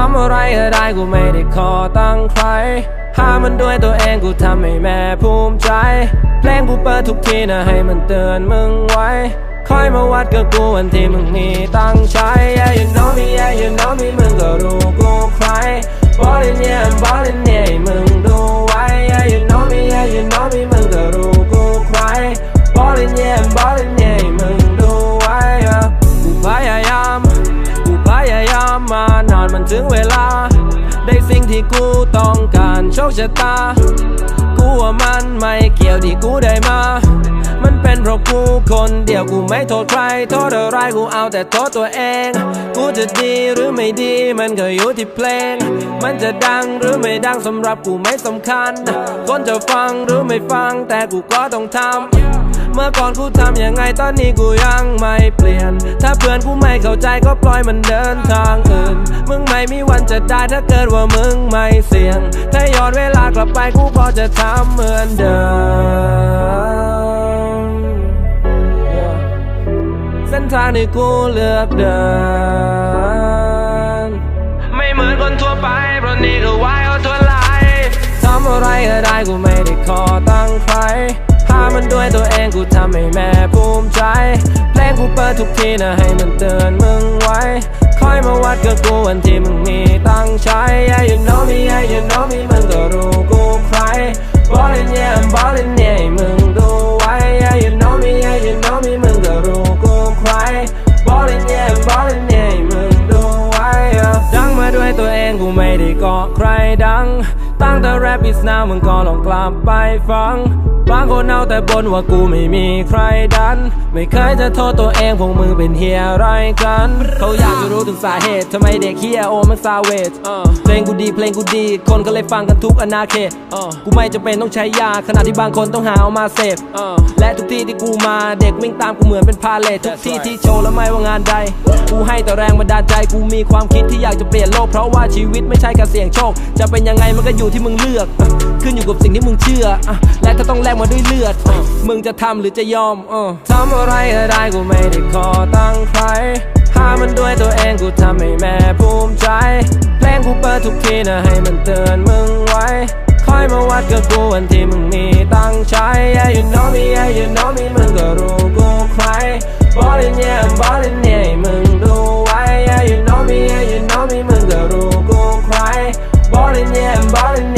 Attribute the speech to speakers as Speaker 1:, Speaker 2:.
Speaker 1: ำอะไรก็ได้กูไม่ได้ขอตั้งใครหามันด้วยตัวเองกูทำให้แม่ภูมิใจเพลงกูเปิดทุกทีนะให้มันเตือนมึงไว้คอยมาวัดกับกูวันที่มึงมีตั้งใจ Yeah you know me yeah you know me มึงก็รู้กูใคร Ballin' yeah I'm ballin' yeah มึงดูไว้ Yeah you know me yeah you know me มึงก็รู้กูใคร Ballin' yeah I'm ballin' yeah มึงดูไว้กูพยายามมานานมันถึงเวลาได้สิ่งที่กูต้องการโชคชะตากูว่ามันไม่เกี่ยวที่กูได้มามันเป็นเพราะกูคนเดียวกูไม่โทษใครโทษอะไรกูเอาแต่โทษตัวเองกูจะดีหรือไม่ดีมันก็อยู่ที่เพลงมันจะดังหรือไม่ดังสำหรับกูไม่สำคัญคนจะฟังหรือไม่ฟังแต่กูก็ต้องทำเมื่อก่อนกูทำยังไงตอนนี้กูยังไม่เปลี่ยนถ้าเพื่อนกูไม่เข้าใจก็ปล่อยมันเดินทางอื่นมึงไม่มีวันจะได้ถ้าเกิดว่ามึงไม่เสี่ยงถ้าย้อนเวลากลับไปกูพอจะทำเหมือนเดิมเส้นทางที่กูเลือกเดินไม่เหมือนคนทั่วไปเพราะนี่คือวายเอาทั่วไลทำอะไรก็ได้กูไม่ได้ขอตั้งใครหามันด้วยตัวเองกูทำให้แม่ภูมิใจเพลงกูเปิดทุกทีนะให้มันเตือนมึงไว้คอยมาวัดกับกูวันที่มึงมีตั้งใจ Yeah you know me yeah you know me มึงก็รู้กูใคร Ballin' yeah I'm ballin' yeah มึงดูไว้ Yeah you know me yeah you know me มึงก็รู้กูใคร Ballin' yeah I'm ballin' yeah มึงดูไว้ดังมาด้วยตัวเองกูไม่ได้เกาะใครดังตั้งแต่ rap is now มึงก็ลองกลับไปฟังบางคนเอาแต่บ่นว่ากูไม่มีใครดันไม่เคยจะโทษตัวเองพวกมึงเป็นเฮียอะไรกันเขาอยากจะรู้ถึงสาเหตุทำไมเด็กเฮียโอมันซาเวทเพลงกูดีคนก็เลยฟังกันทุกอาณาเขตกูไม่จำเป็นต้องใช้ยาขณะที่บางคนต้องหาเอามาเสพและทุกที่ที่กูมาเด็กวิ่งตามกูเหมือนเป็นพาเลททุกที่ที่โชว์แล้วไม่ว่างานใดกูให้แต่แรงบันดาลใจกูมีความคิดที่อยากจะเปลี่ยนโลกเพราะว่าชีวิตไม่ใช่การเสี่ยงโชคจะเป็นยังไงมันก็อยู่ที่มึงเลือกขึ้นอยู่กับสิ่งที่มึงเชื่อและถ้าต้องแลกมาด้วยเลือดมึงจะทำหรือจะยอมทำอะไรก็ได้กูไม่ได้ขอตั้งใครหามันด้วยตัวเองกูทำให้แม่ภูมิใจเพลงกูเปิดทุกทีนะให้มันเตือนมึงไว้คอยมาวัดกับกูวันที่มึงมีตั้งใจ Yeah you know me yeah you know me มึงก็รู้กูใคร Ballin' yeah I'm ballin' yeah มึงดูไว้ Yeah you know me yeah you know me มึงก็รู้กูใคร Ballin' yeah I'm ballin'